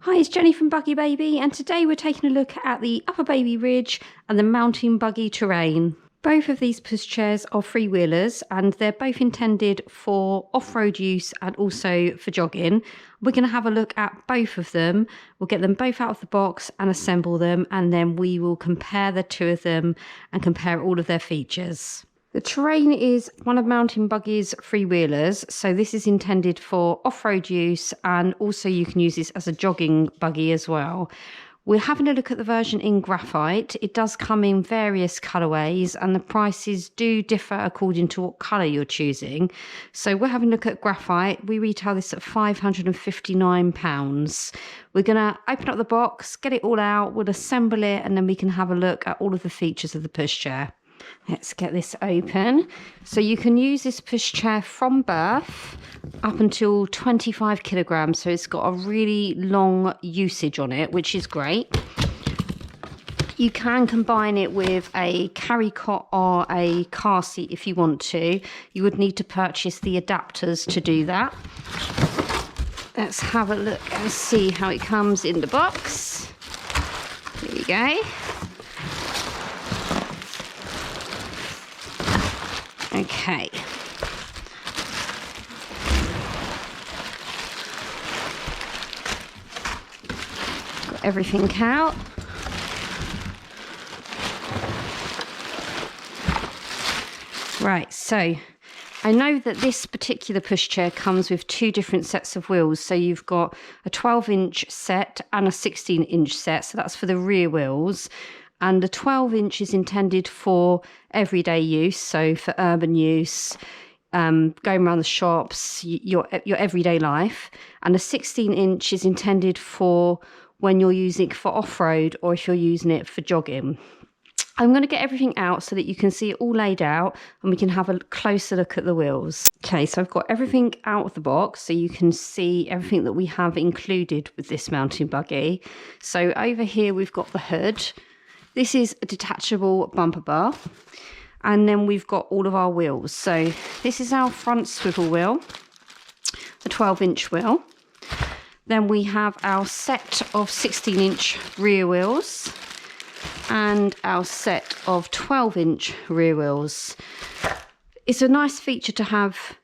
Hi, it's Jenny from UPPAbaby, and today we're taking a look at the UPPAbaby Ridge and the mountain buggy terrain. Both of these pushchairs are freewheelers and they're both intended for off-road use and also for jogging. We're going to have a look at both of them. We'll get them both out of the box and assemble them, and then we will compare the two of them and compare all of their features. The terrain is one of Mountain Buggy's freewheelers, so this is intended for off-road use, and also you can use this as a jogging buggy as well. We're having a look at the version in graphite. It does come in various colourways and the prices do differ according to what colour you're choosing. So we're having a look at graphite. We retail this at £559. We're going to open up the box, get it all out, we'll assemble it, and then we can have a look at all of the features of the pushchair. Let's get this open. So you can use this pushchair from birth up until 25 kilograms. So it's got a really long usage on it, which is great. You can combine it with a carry cot or a car seat if you want to. You would need to purchase the adapters to do that. Let's have a look and see how it comes in the box. Here we go. Okay. Got everything out. Right, so I know that this particular pushchair comes with two different sets of wheels. So you've got a 12-inch set and a 16-inch set. So that's for the rear wheels. And the 12-inch is intended for everyday use, so for urban use, going around the shops, your everyday life. And the 16-inch is intended for when you're using it for off-road or if you're using it for jogging. I'm going to get everything out so that you can see it all laid out and we can have a closer look at the wheels. Okay, so I've got everything out of the box so you can see everything that we have included with this mountain buggy. So over here we've got the hood. This is a detachable bumper bar, and then we've got all of our wheels. So this is our front swivel wheel, the 12-inch wheel. Then we have our set of 16-inch rear wheels and our set of 12-inch rear wheels. It's a nice feature to have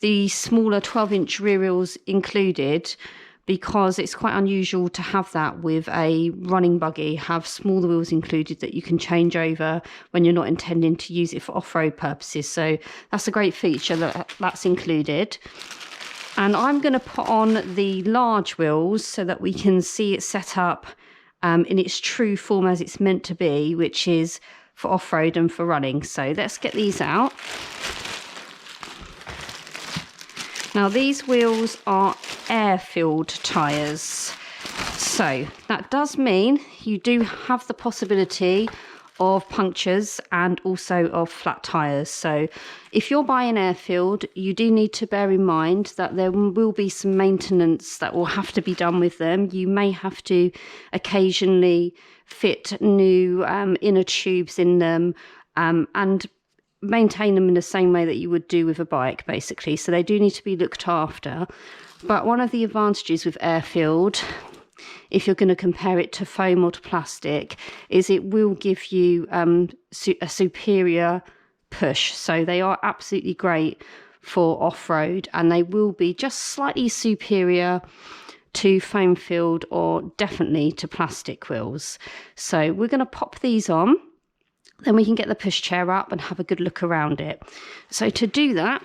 the smaller 12-inch rear wheels included, because it's quite unusual to have that with a running buggy, have smaller wheels included that you can change over when you're not intending to use it for off-road purposes. So that's a great feature that's included. And I'm going to put on the large wheels so that we can see it set up in its true form as it's meant to be, which is for off-road and for running. So let's get these out. Now these wheels are air-filled tyres, so that does mean you do have the possibility of punctures and also of flat tyres. So if you're buying air-filled, you do need to bear in mind that there will be some maintenance that will have to be done with them. You may have to occasionally fit new inner tubes in them and maintain them in the same way that you would do with a bike, basically. So they do need to be looked after. But one of the advantages with air-filled, if you're going to compare it to foam or to plastic, is it will give you a superior push. So they are absolutely great for off-road, and they will be just slightly superior to foam-filled or definitely to plastic wheels. So we're going to pop these on. Then we can get the pushchair up and have a good look around it. So to do that,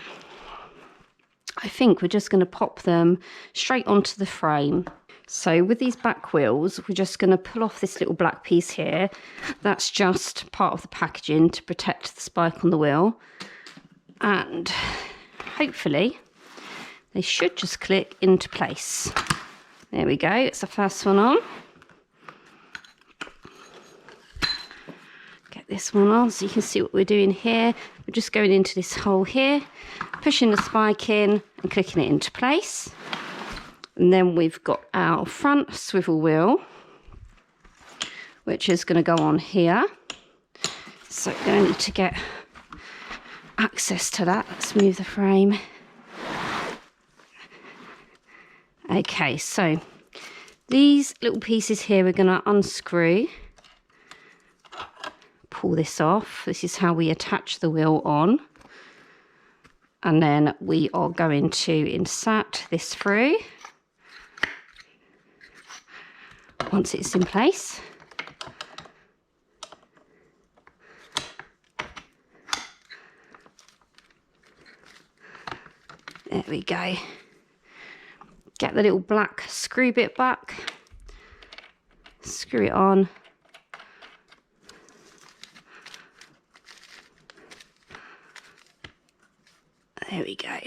I think we're just going to pop them straight onto the frame. So with these back wheels, we're just going to pull off this little black piece here. That's just part of the packaging to protect the spike on the wheel. And hopefully they should just click into place. There we go, it's the first one on. Get this one on so you can see what we're doing here. We're just going into this hole here, pushing the spike in and clicking it into place. And then we've got our front swivel wheel, which is going to go on here. So we're going to need to get access to that. Let's move the frame. Okay, so These little pieces here we're going to unscrew. Pull this off. This is how we attach the wheel on. And then we are going to insert this through once it's in place. There we go. Get the little black screw bit back, screw it on. There we go.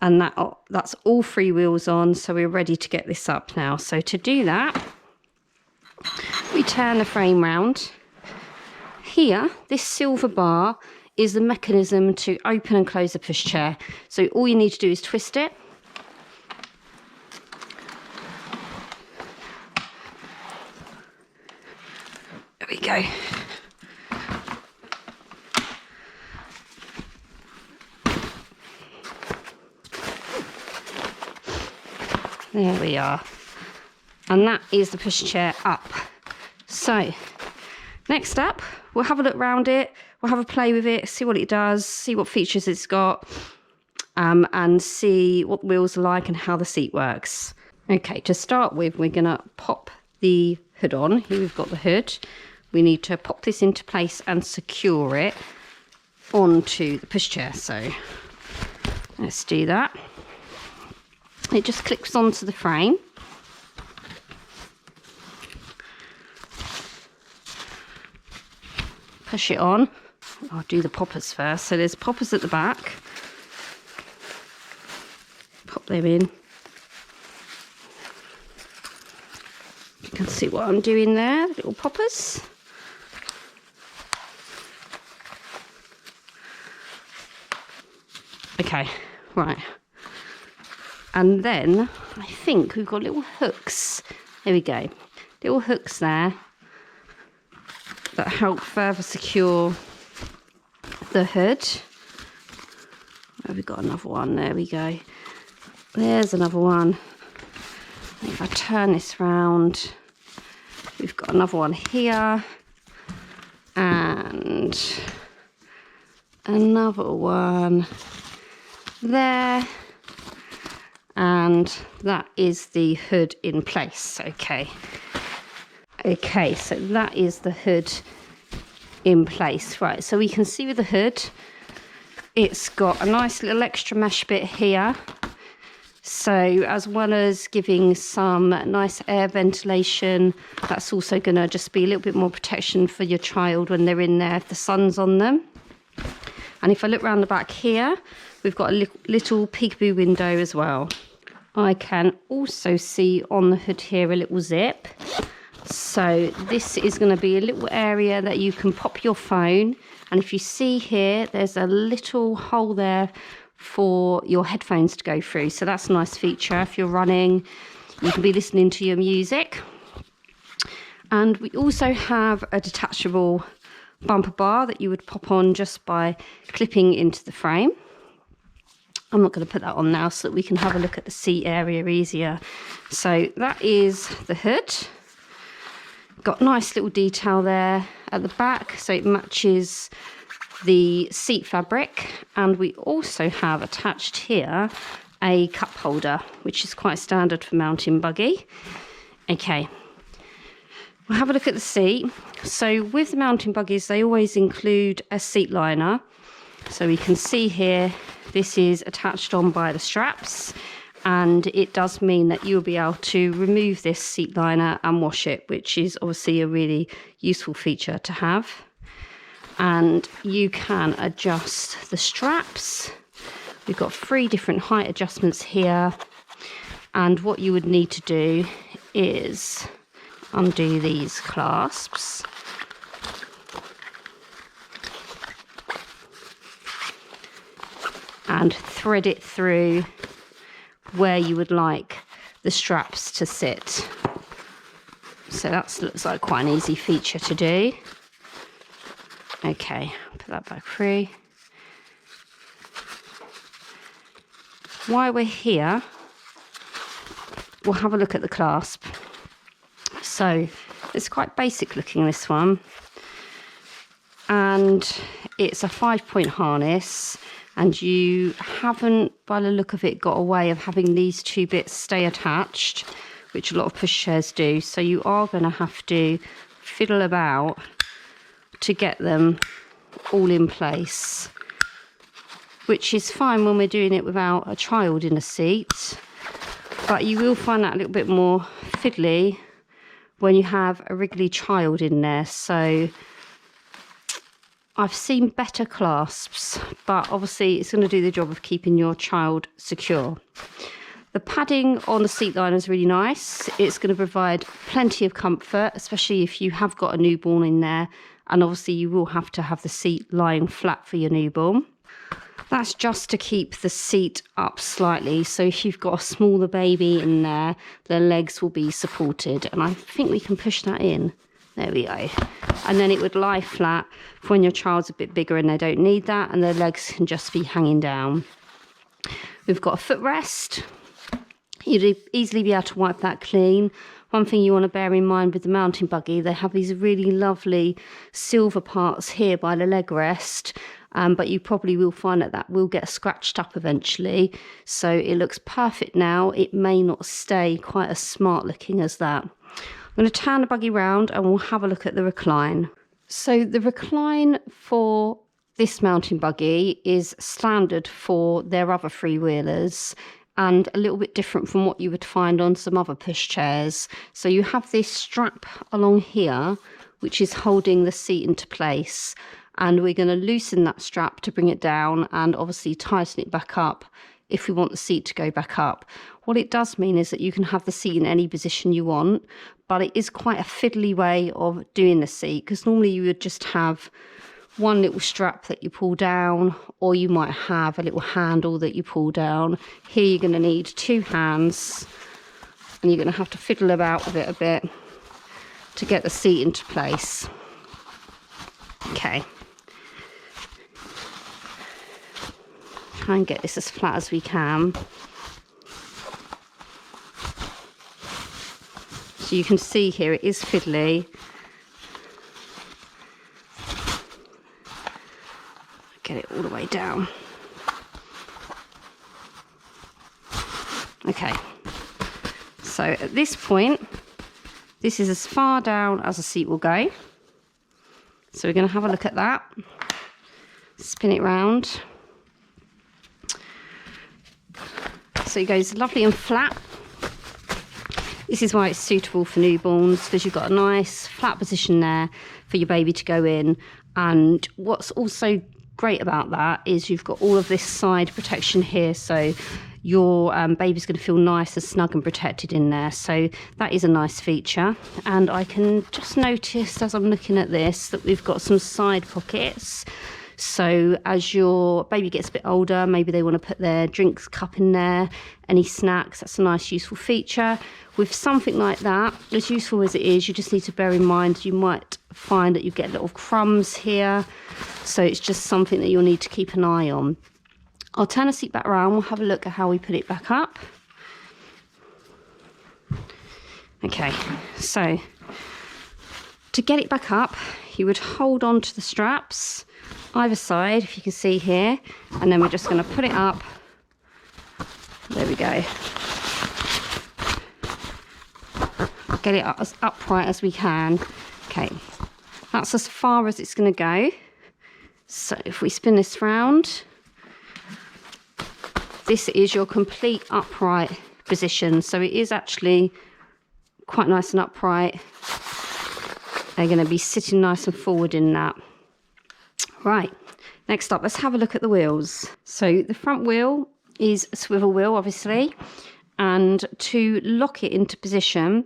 And that's all 3 wheels on, so we're ready to get this up now. So to do that, we turn the frame round. Here, this silver bar is the mechanism to open and close the pushchair. So all you need to do is twist it. There we go. There we are. And that is the pushchair up. So, next up, we'll have a look around it, we'll have a play with it, see what it does, see what features it's got, and see what the wheels are like and how the seat works. Okay, to start with, we're gonna pop the hood on. Here we've got the hood. We need to pop this into place and secure it onto the pushchair. So, let's do that. It just clips onto the frame. Push it on. I'll do the poppers first. So there's poppers at the back. Pop them in. You can see what I'm doing there, little poppers. Okay, right. And then I think we've got little hooks. There we go. Little hooks there that help further secure the hood. Oh, we've got another one. There we go. There's another one. If I turn this round, we've got another one here. And another one there. And that is the hood in place. Okay, so that is the hood in place. Right, so we can see with the hood, it's got a nice little extra mesh bit here. So as well as giving some nice air ventilation, that's also going to just be a little bit more protection for your child when they're in there if the sun's on them. And if I look around the back here, we've got a little peekaboo window as well. I can also see on the hood here a little zip. So this is going to be a little area that you can pop your phone. And if you see here, there's a little hole there for your headphones to go through. So that's a nice feature. If you're running, you can be listening to your music. And we also have a detachable bumper bar that you would pop on just by clipping into the frame. I'm not going to put that on now so that we can have a look at the seat area easier. So that is the hood. Got nice little detail there at the back, so it matches the seat fabric. And we also have attached here a cup holder, which is quite standard for mountain buggy. Okay, we'll have a look at the seat. So with the mountain buggies, they always include a seat liner. So we can see here, this is attached on by the straps, and it does mean that you'll be able to remove this seat liner and wash it, which is obviously a really useful feature to have. And you can adjust the straps. We've got 3 different height adjustments here, and what you would need to do is undo these clasps. And thread it through where you would like the straps to sit. So that looks like quite an easy feature to do. Okay, put that back through. While we're here, we'll have a look at the clasp. So it's quite basic looking, this one. And it's a 5-point harness, and you haven't, by the look of it, got a way of having these two bits stay attached, which a lot of pushchairs do. So you are going to have to fiddle about to get them all in place, which is fine when we're doing it without a child in a seat, but you will find that a little bit more fiddly when you have a wriggly child in there. So I've seen better clasps, but obviously it's going to do the job of keeping your child secure. The padding on the seat liner is really nice. It's going to provide plenty of comfort, especially if you have got a newborn in there, and obviously you will have to have the seat lying flat for your newborn. That's just to keep the seat up slightly, so if you've got a smaller baby in there, their legs will be supported, and I think we can push that in. There we go. And then it would lie flat for when your child's a bit bigger and they don't need that, and their legs can just be hanging down. We've got a footrest. You'd easily be able to wipe that clean. One thing you want to bear in mind with the mountain buggy, they have these really lovely silver parts here by the leg rest, but you probably will find that that will get scratched up eventually. So it looks perfect now. It may not stay quite as smart looking as that. I'm going to turn the buggy round and we'll have a look at the recline. So the recline for this mountain buggy is standard for their other three-wheelers, and a little bit different from what you would find on some other pushchairs. So you have this strap along here, which is holding the seat into place. And we're going to loosen that strap to bring it down, and obviously tighten it back up if we want the seat to go back up. What it does mean is that you can have the seat in any position you want, but it is quite a fiddly way of doing the seat, because normally you would just have one little strap that you pull down, or you might have a little handle that you pull down. Here you're going to need two hands, and you're going to have to fiddle about with it a bit to get the seat into place. Okay. Try and get this as flat as we can. So you can see here it is fiddly. Get it all the way down. Okay, so at this point, this is as far down as the seat will go. So we're going to have a look at that. Spin it round. So it goes lovely and flat. This is why it's suitable for newborns, because you've got a nice flat position there for your baby to go in. And what's also great about that is you've got all of this side protection here, so your baby's going to feel nice and snug and protected in there. So that is a nice feature. And I can just notice as I'm looking at this that we've got some side pockets. So as your baby gets a bit older, maybe they want to put their drinks cup in there, any snacks, that's a nice useful feature. With something like that, as useful as it is, you just need to bear in mind you might find that you get little crumbs here. So it's just something that you'll need to keep an eye on. I'll turn the seat back around, we'll have a look at how we put it back up. Okay, so to get it back up, you would hold on to the straps either side, if you can see here, and then we're just going to put it up. There we go. Get it up as upright as we can. Okay, that's as far as it's going to go. So if we spin this round, this is your complete upright position. So it is actually quite nice and upright. They're going to be sitting nice and forward in that. Right, next up, let's have a look at the wheels. So the front wheel is a swivel wheel, obviously, and to lock it into position,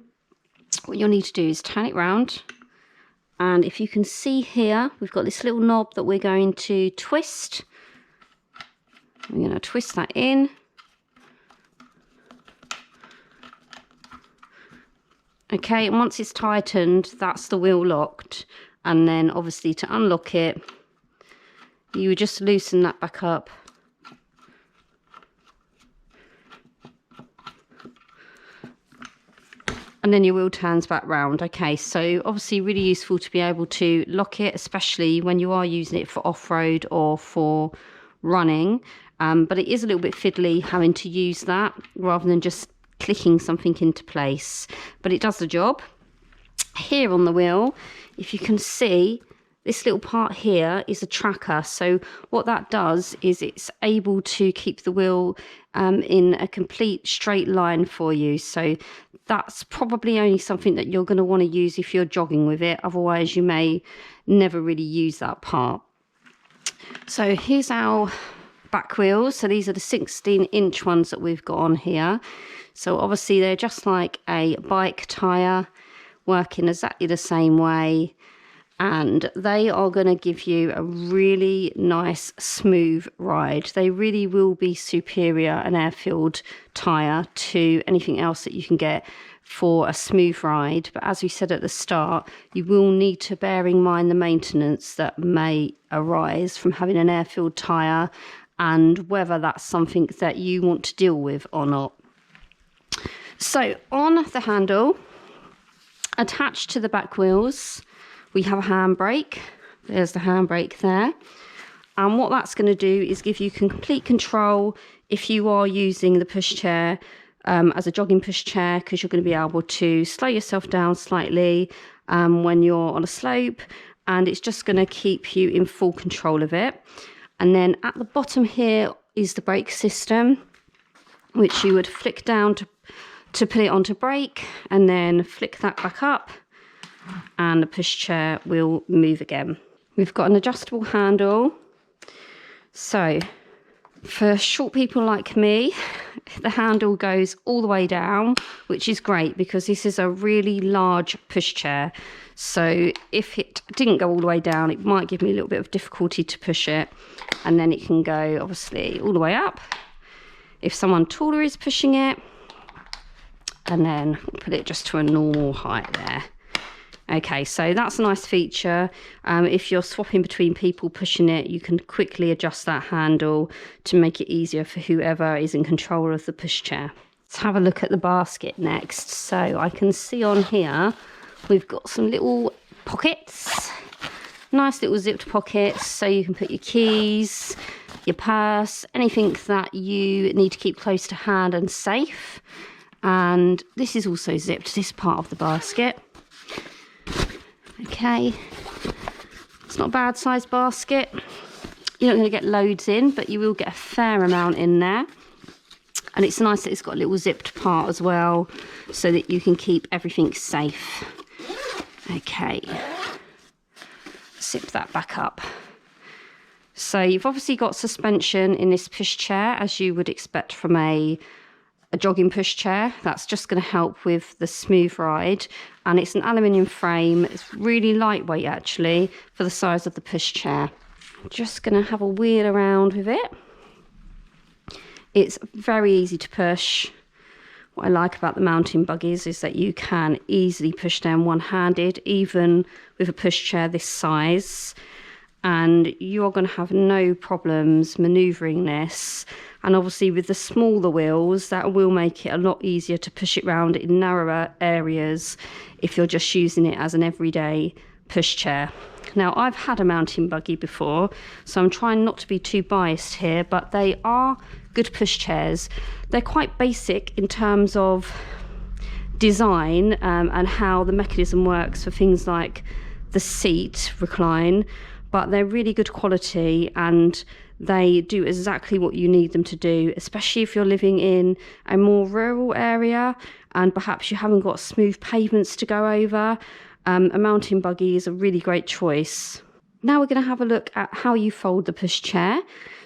what you'll need to do is turn it round, and if you can see here, we've got this little knob that we're going to twist. We're going to twist that in. Okay, and once it's tightened, that's the wheel locked, and then obviously to unlock it, you would just loosen that back up. and then your wheel turns back round. Okay, so obviously really useful to be able to lock it, especially when you are using it for off-road or for running. But it is a little bit fiddly having to use that rather than just clicking something into place, but it does the job. Here on the wheel, if you can see, this little part here is a tracker. So what that does is it's able to keep the wheel in a complete straight line for you. So that's probably only something that you're going to want to use if you're jogging with it. Otherwise, you may never really use that part. So here's our back wheels. So these are the 16-inch ones that we've got on here. So obviously they're just like a bike tyre, working exactly the same way. And they are going to give you a really nice smooth ride. They really will be superior, an air-filled tyre, to anything else that you can get for a smooth ride. But as we said at the start, you will need to bear in mind the maintenance that may arise from having an air-filled tyre, and whether that's something that you want to deal with or not. So on the handle, attached to the back wheels, we have a handbrake. There's the handbrake there. And what that's going to do is give you complete control if you are using the pushchair as a jogging pushchair, because you're going to be able to slow yourself down slightly when you're on a slope, and it's just going to keep you in full control of it. And then at the bottom here is the brake system, which you would flick down to put it onto brake, and then flick that back up, and the pushchair will move again. We've got an adjustable handle. So for short people like me, the handle goes all the way down, which is great because this is a really large pushchair. So if it didn't go all the way down, it might give me a little bit of difficulty to push it. And then it can go obviously all the way up if someone taller is pushing it, and then put it just to a normal height there. Okay, so that's a nice feature. If you're swapping between people pushing it, you can quickly adjust that handle to make it easier for whoever is in control of the pushchair. Let's have a look at the basket next. So I can see on here, we've got some little pockets, nice little zipped pockets, so you can put your keys, your purse, anything that you need to keep close to hand and safe. And this is also zipped, this part of the basket. Okay, it's not a bad sized basket. You're not going to get loads in, but you will get a fair amount in there. And it's nice that it's got a little zipped part as well, so that you can keep everything safe. Okay, zip that back up. So you've obviously got suspension in this pushchair, as you would expect from a jogging pushchair. That's just going to help with the smooth ride, and it's an aluminium frame. It's really lightweight actually for the size of the pushchair. I'm just going to have a wheel around with it. It's very easy to push. What I like about the mountain buggies is that you can easily push them one-handed, even with a pushchair this size, and you're going to have no problems manoeuvring this. And obviously with the smaller wheels, that will make it a lot easier to push it around in narrower areas if you're just using it as an everyday pushchair. Now, I've had a mountain buggy before, so I'm trying not to be too biased here, but they are good pushchairs. They're quite basic in terms of design and how the mechanism works for things like the seat recline, but they're really good quality and they do exactly what you need them to do, especially if you're living in a more rural area and perhaps you haven't got smooth pavements to go over. A mountain buggy is a really great choice. Now we're going to have a look at how you fold the pushchair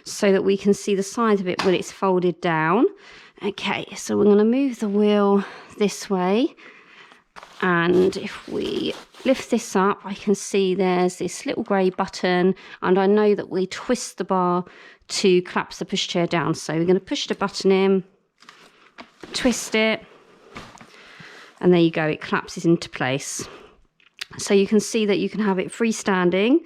so that we can see the size of it when it's folded down. Okay, so we're going to move the wheel this way, and if we lift this up, I can see there's this little grey button, and I know that we twist the bar to collapse the pushchair down. So we're going to push the button in, twist it, and there you go, it collapses into place. So you can see that you can have it freestanding.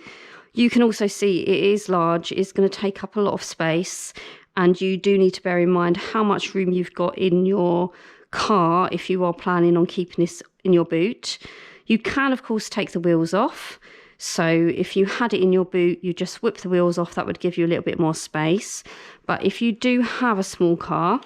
You can also see it is large, it's going to take up a lot of space, and you do need to bear in mind how much room you've got in your car, if you are planning on keeping this in your boot, you can of course take the wheels off. So if you had it in your boot, you just whip the wheels off, that would give you a little bit more space. But if you do have a small car,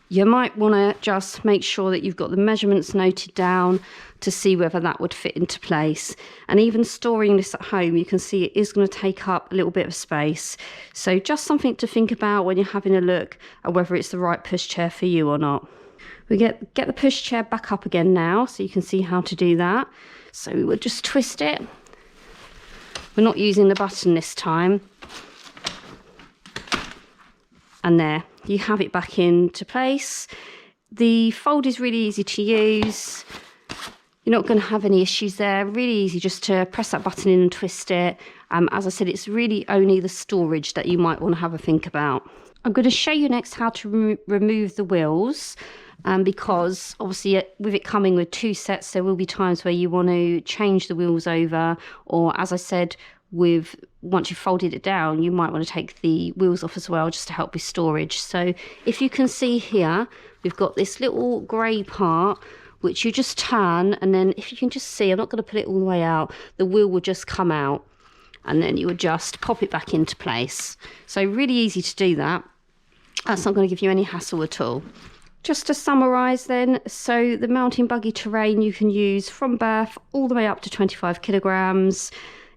you might want to just make sure that you've got the measurements noted down to see whether that would fit into place. And even storing this at home, you can see it is going to take up a little bit of space. So just something to think about when you're having a look at whether it's the right pushchair for you or not. We get the pushchair back up again now, so you can see how to do that. So we would just twist it. We're not using the button this time. And there, you have it back into place. The fold is really easy to use. You're not going to have any issues there. Really easy just to press that button in and twist it. As I said, it's really only the storage that you might want to have a think about. I'm going to show you next how to remove the wheels. Because obviously with it coming with 2 sets, there will be times where you want to change the wheels over, or as I said, once you've folded it down, you might want to take the wheels off as well, just to help with storage. So if you can see here, we've got this little grey part which you just turn, and then if you can just see, I'm not going to put it all the way out, the wheel will just come out, and then you would just pop it back into place. So really easy to do that. That's not going to give you any hassle at all. Just to summarise then, so the mountain buggy terrain you can use from birth all the way up to 25 kilograms.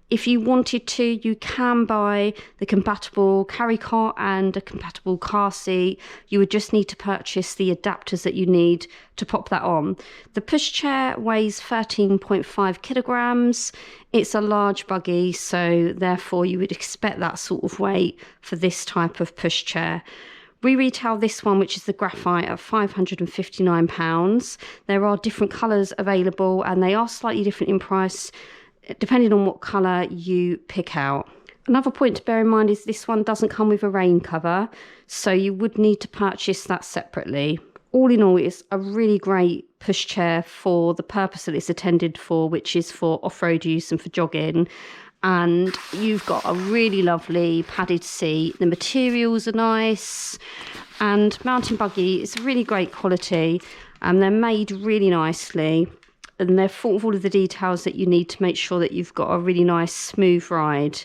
If you wanted to, you can buy the compatible carry cot and a compatible car seat. You would just need to purchase the adapters that you need to pop that on. The pushchair weighs 13.5 kilograms. It's a large buggy, so therefore you would expect that sort of weight for this type of pushchair. We retail this one, which is the graphite, at £559. There are different colours available, and they are slightly different in price depending on what colour you pick out. Another point to bear in mind is this one doesn't come with a rain cover, so you would need to purchase that separately. All in all, it's a really great pushchair for the purpose that it's intended for, which is for off-road use and for jogging. And you've got a really lovely padded seat. The materials are nice, and mountain buggy is really great quality, and they're made really nicely, and they're full of all of the details that you need to make sure that you've got a really nice smooth ride.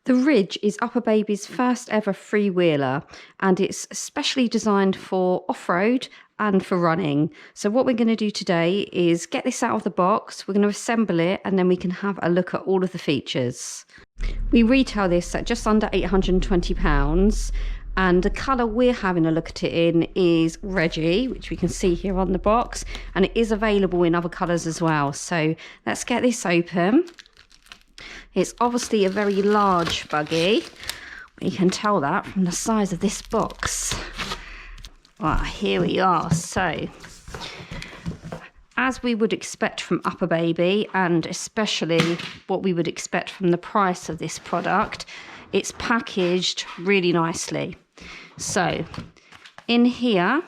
The Ridge is UPPAbaby's first ever freewheeler, and it's specially designed for off-road and for running. So what we're going to do today is get this out of the box, we're going to assemble it, and then we can have a look at all of the features. We retail this at just under £820, and the colour we're having a look at it in is Reggie, which we can see here on the box, and it is available in other colours as well. So let's get this open. It's obviously a very large buggy. You can tell that from the size of this box. Well, here we are. So, as we would expect from UPPAbaby, and especially what we would expect from the price of this product, it's packaged really nicely. So, in here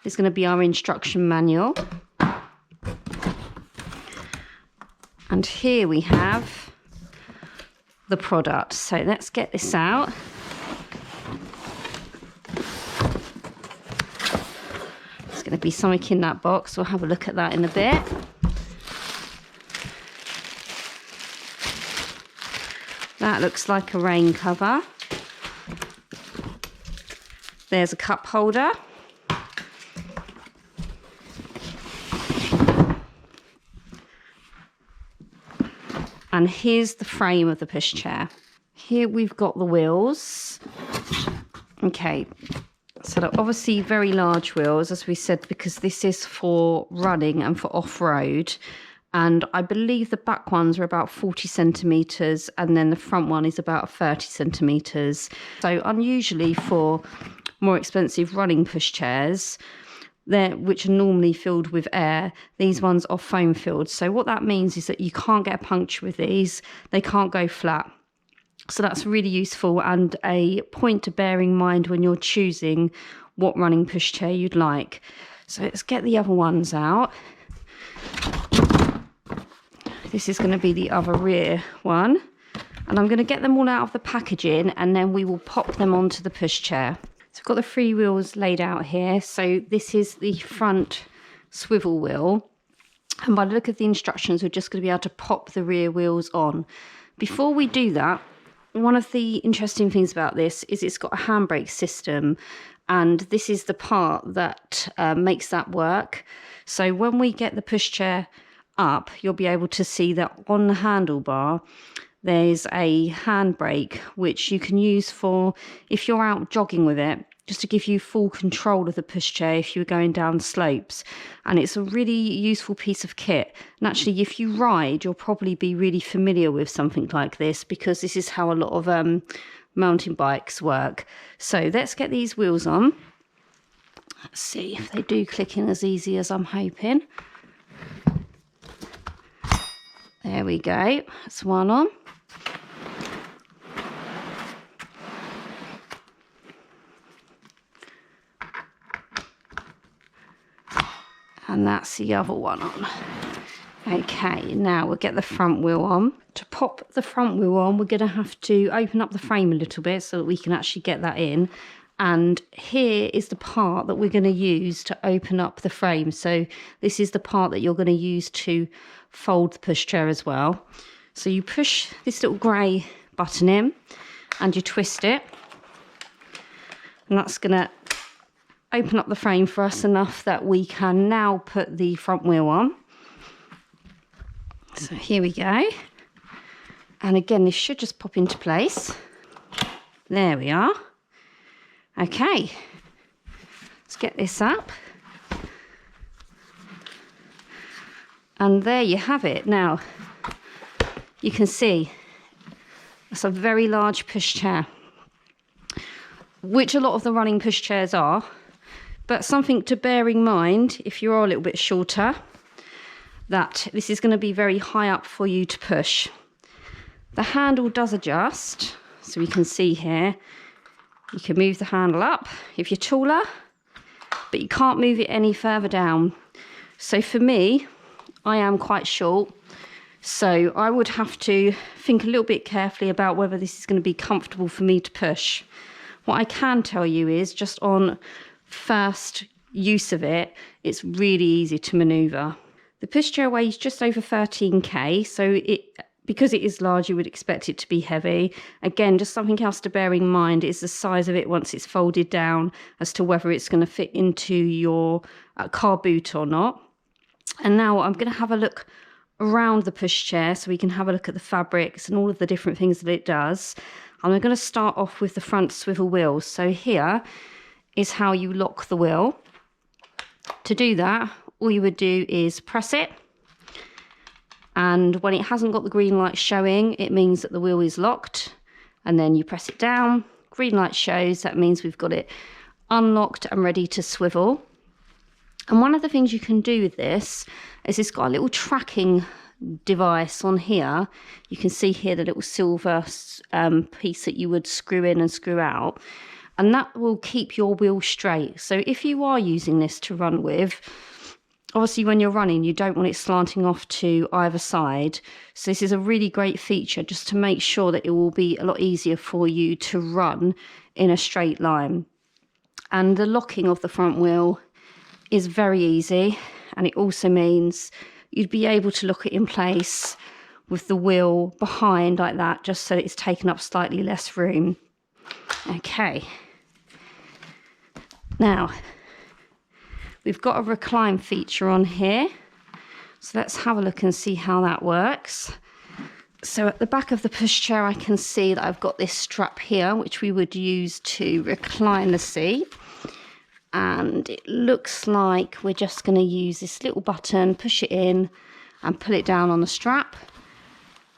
is going to be our instruction manual. And here we have the product. So let's get this out. There's going to be something in that box. We'll have a look at that in a bit. That looks like a rain cover. There's a cup holder. And here's the frame of the pushchair. Here we've got the wheels. Okay, so they're obviously very large wheels, as we said, because this is for running and for off-road. And I believe the back ones are about 40 centimetres, and then the front one is about 30 centimetres. So unusually for more expensive running pushchairs, which are normally filled with air, these ones are foam filled. So what that means is that you can't get a puncture with these. They can't go flat. So that's really useful, and a point to bear in mind when you're choosing what running pushchair you'd like. So let's get the other ones out. This is going to be the other rear one. And I'm going to get them all out of the packaging, and then we will pop them onto the pushchair. So I've got the 3 wheels laid out here. So this is the front swivel wheel. And by the look of the instructions, we're just going to be able to pop the rear wheels on. Before we do that, one of the interesting things about this is it's got a handbrake system, and this is the part that makes that work. So when we get the pushchair up, you'll be able to see that on the handlebar there's a handbrake which you can use for if you're out jogging with it, just to give you full control of the pushchair if you're going down slopes. And it's a really useful piece of kit. And actually, if you ride, you'll probably be really familiar with something like this, because this is how a lot of mountain bikes work. So let's get these wheels on. Let's see if they do click in as easy as I'm hoping. There we go, that's one on. And that's the other one on. Okay, now we'll get the front wheel on. To pop the front wheel on, we're going to have to open up the frame a little bit so that we can actually get that in. And here is the part that we're going to use to open up the frame. So this is the part that you're going to use to fold the pushchair as well. So you push this little grey button in and you twist it. And that's going to open up the frame for us enough that we can now put the front wheel on. So here we go. And again, this should just pop into place. There we are. Okay, let's get this up. And there you have it. Now, you can see it's a very large pushchair, which a lot of the running pushchairs are. But something to bear in mind, if you are a little bit shorter, that this is going to be very high up for you to push. The handle does adjust, so we can see here, you can move the handle up if you're taller, but you can't move it any further down. So for me, I am quite short, so I would have to think a little bit carefully about whether this is going to be comfortable for me to push. What I can tell you is, just on first use of it, it's really easy to manoeuvre. The pushchair weighs just over 13kg, so because it is large, you would expect it to be heavy. Again, just something else to bear in mind is the size of it once it's folded down, as to whether it's going to fit into your car boot or not. And now I'm going to have a look around the pushchair so we can have a look at the fabrics and all of the different things that it does. And I'm going to start off with the front swivel wheel. So here is how you lock the wheel. To do that, all you would do is press it. And when it hasn't got the green light showing, it means that the wheel is locked. And then you press it down, green light shows, that means we've got it unlocked and ready to swivel. And one of the things you can do with this is it's got a little tracking device on here. You can see here the little silver piece that you would screw in and screw out. And that will keep your wheel straight. So if you are using this to run with, obviously when you're running, you don't want it slanting off to either side. So this is a really great feature just to make sure that it will be a lot easier for you to run in a straight line. And the locking of the front wheel is very easy. And it also means you'd be able to lock it in place with the wheel behind like that, just so it's taken up slightly less room. Okay. Now, we've got a recline feature on here. So let's have a look and see how that works. So at the back of the pushchair, I can see that I've got this strap here, which we would use to recline the seat. And it looks like we're just going to use this little button, push it in and pull it down on the strap.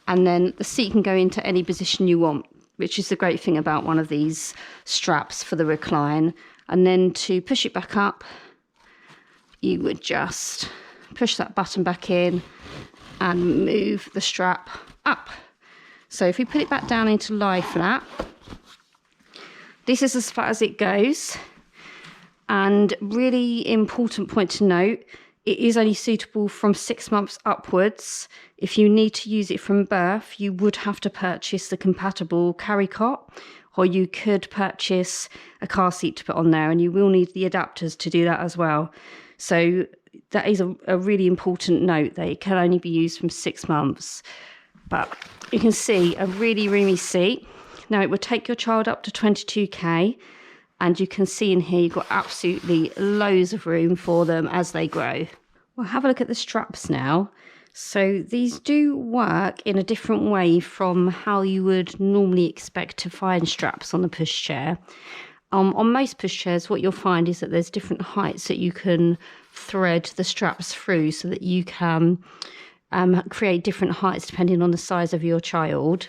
And then the seat can go into any position you want, which is the great thing about one of these straps for the recline. And then to push it back up, you would just push that button back in and move the strap up. So if we put it back down into lie flat, this is as flat as it goes. And really important point to note it is only suitable from 6 months upwards. If you need to use it from birth, you would have to purchase the compatible carry cot, or you could purchase a car seat to put on there, and you will need the adapters to do that as well. So that is a really important note, that it can only be used from 6 months. But you can see a really roomy seat. Now it would take your child up to 22k, and you can see in here you've got absolutely loads of room for them as they grow. We'll have a look at the straps now. So these do work in a different way from how you would normally expect to find straps on the pushchair. On most pushchairs, what you'll find is that there's different heights that you can thread the straps through, so that you can create different heights depending on the size of your child.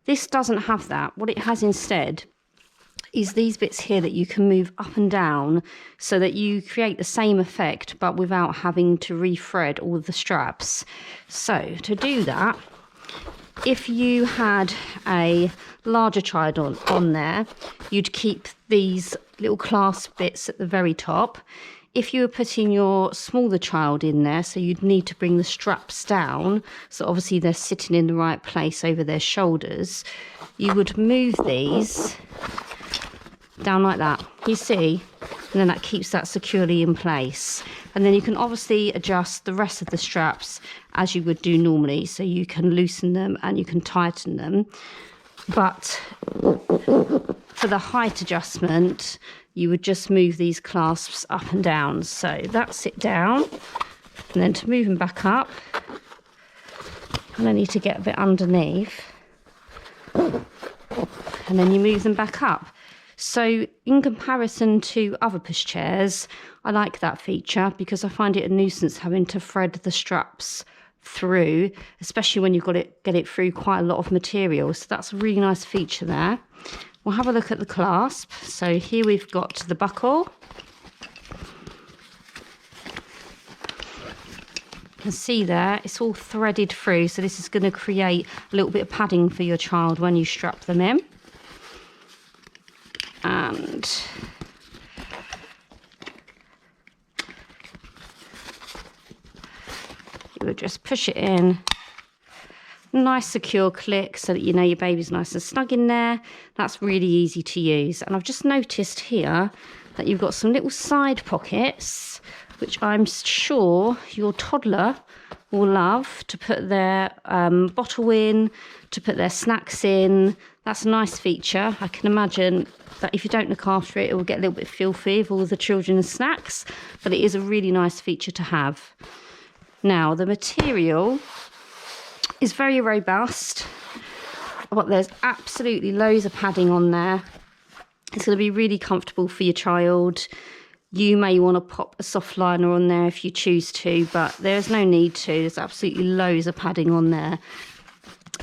This doesn't have that. What it has instead is these bits here that you can move up and down, so that you create the same effect but without having to rethread all of the straps. So to do that, if you had a larger child on there, you'd keep these little clasp bits at the very top. If you were putting your smaller child in there, so you'd need to bring the straps down, so obviously they're sitting in the right place over their shoulders, you would move these down like that, you see, and then that keeps that securely in place. And then you can obviously adjust the rest of the straps as you would do normally, so you can loosen them and you can tighten them. But for the height adjustment, you would just move these clasps up and down. So that's it down, and then to move them back up, and I need to get a bit underneath, and then you move them back up. So in comparison to other pushchairs, I like that feature because I find it a nuisance having to thread the straps through, especially when you've got to get it through quite a lot of material. So that's a really nice feature there. We'll have a look at the clasp. So here we've got the buckle. You can see there, it's all threaded through. So this is going to create a little bit of padding for your child when you strap them in. And you would just push it in, nice secure click, so that you know your baby's nice and snug in there. That's really easy to use. And I've just noticed here that you've got some little side pockets, which I'm sure your toddler will love, to put their bottle in, to put their snacks in. That's a nice feature. I can imagine that if you don't look after it, it will get a little bit filthy with all the children's snacks, but it is a really nice feature to have. Now, the material is very robust, but there's absolutely loads of padding on there. It's going to be really comfortable for your child. You may want to pop a soft liner on there if you choose to, but there's no need to. There's absolutely loads of padding on there,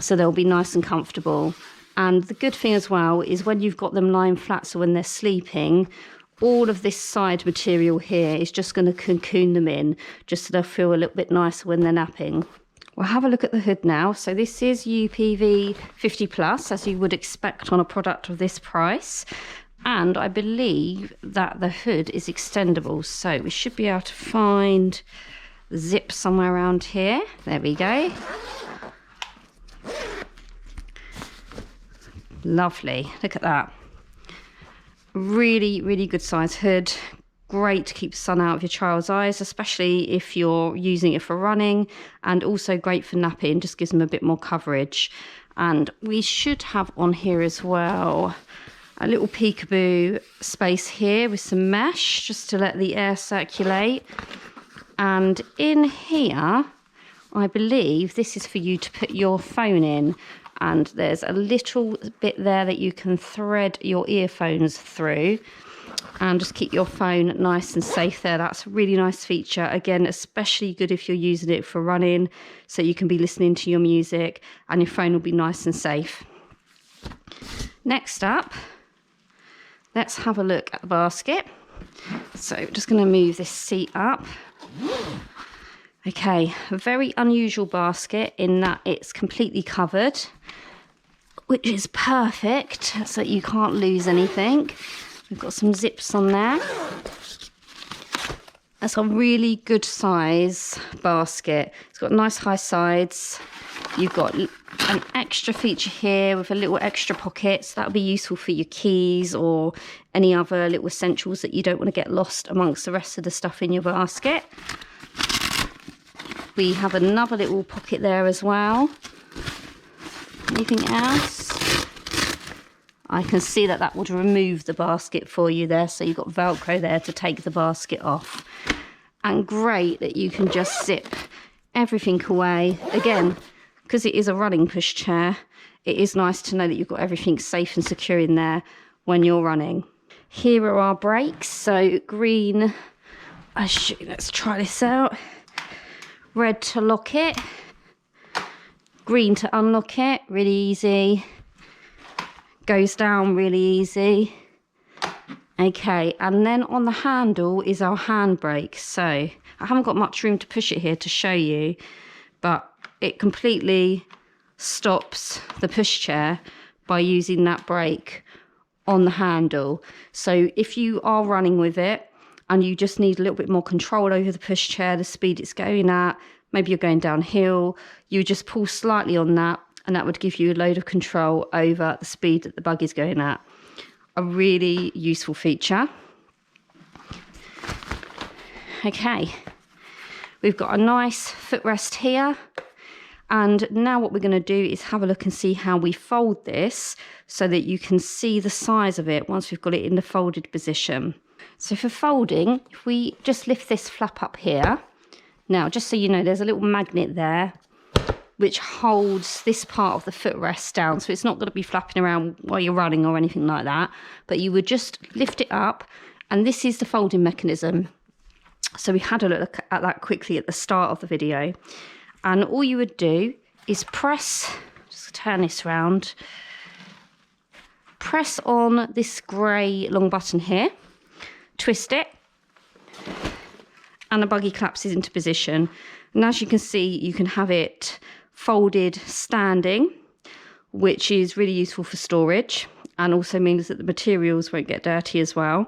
so they'll be nice and comfortable. And the good thing as well is when you've got them lying flat, so when they're sleeping, all of this side material here is just going to cocoon them in, just so they'll feel a little bit nicer when they're napping. We'll have a look at the hood now. So this is UPV 50+, as you would expect on a product of this price. And I believe that the hood is extendable, so we should be able to find the zip somewhere around here. There we go. Lovely, look at that. Really, really good size hood. Great to keep the sun out of your child's eyes, especially if you're using it for running, and also great for napping, just gives them a bit more coverage. And we should have on here as well a little peekaboo space here with some mesh, just to let the air circulate. And in here, I believe this is for you to put your phone in. And there's a little bit there that you can thread your earphones through and just keep your phone nice and safe there. That's a really nice feature. Again, especially good if you're using it for running, so you can be listening to your music and your phone will be nice and safe. Next up, let's have a look at the basket. So just going to move this seat up. Okay, a very unusual basket in that it's completely covered, which is perfect so that you can't lose anything. We've got some zips on there, That's a really good size basket. It's got nice high sides. You've got an extra feature here with a little extra pocket, so that'll be useful for your keys or any other little essentials that you don't want to get lost amongst the rest of the stuff in your basket. We have another little pocket there as well. Anything else? I can see that would remove the basket for you there, so you've got Velcro there to take the basket off. And great that you can just zip everything away. Again, because it is a running pushchair, it is nice to know that you've got everything safe and secure in there when you're running. Here are our brakes. So green, let's try this out. Red to lock it, green to unlock it, really easy. Goes down really easy. Okay, and then on the handle is our handbrake. So I haven't got much room to push it here to show you, but it completely stops the pushchair by using that brake on the handle. So if you are running with it and you just need a little bit more control over the pushchair, the speed it's going at, maybe you're going downhill, you just pull slightly on that, and that would give you a load of control over the speed that the buggy's going at. A really useful feature. Okay, we've got a nice footrest here. And now what we're going to do is have a look and see how we fold this so that you can see the size of it once we've got it in the folded position. So for folding, if we just lift this flap up here, now just so you know, there's a little magnet there which holds this part of the footrest down, so it's not going to be flapping around while you're running or anything like that, but you would just lift it up, and this is the folding mechanism. So we had a look at that quickly at the start of the video, and all you would do is press, just turn this around, press on this grey long button here, twist it, and the buggy collapses into position. And as you can see, you can have it folded standing, which is really useful for storage and also means that the materials won't get dirty as well.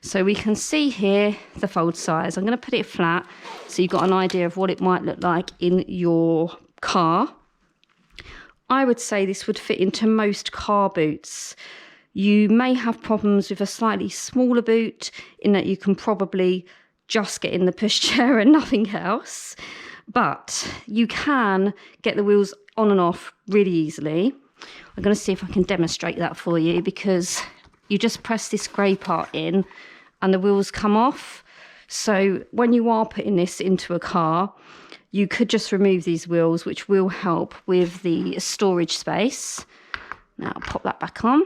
So we can see here the fold size. I'm going to put it flat so you've got an idea of what it might look like in your car. I would say this would fit into most car boots. You may have problems with a slightly smaller boot in that you can probably just get in the pushchair and nothing else. But you can get the wheels on and off really easily. I'm going to see if I can demonstrate that for you, because you just press this grey part in and the wheels come off. So when you are putting this into a car, you could just remove these wheels, which will help with the storage space. Now I'll pop that back on.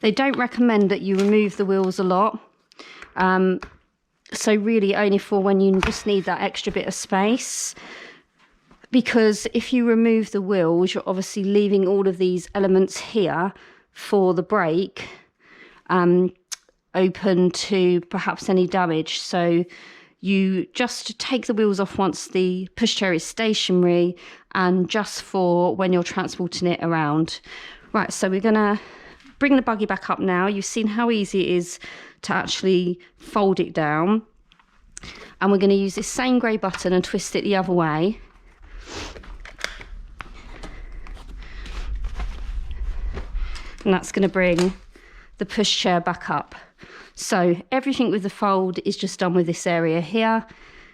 They don't recommend that you remove the wheels a lot. So really only for when you just need that extra bit of space, because if you remove the wheels, you're obviously leaving all of these elements here for the brake open to perhaps any damage. So you just take the wheels off once the pushchair is stationary and just for when you're transporting it around. Right, so we're going to bring the buggy back up now. You've seen how easy it is to actually fold it down, and we're going to use this same grey button and twist it the other way. And that's going to bring the pushchair back up. So everything with the fold is just done with this area here.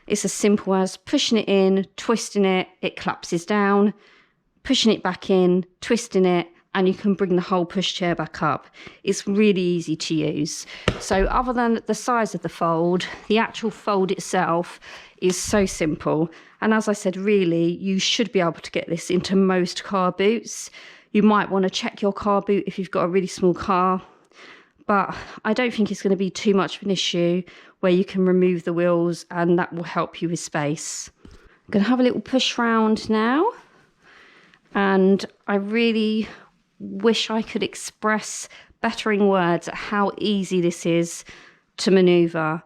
It's as simple as pushing it in, twisting it, it collapses down, pushing it back in, twisting it, and you can bring the whole pushchair back up. It's really easy to use. So other than the size of the fold, the actual fold itself is so simple. And as I said, really, you should be able to get this into most car boots. You might want to check your car boot if you've got a really small car, but I don't think it's going to be too much of an issue where you can remove the wheels, and that will help you with space. I'm going to have a little push round now, and I really wish I could express better in words how easy this is to maneuver.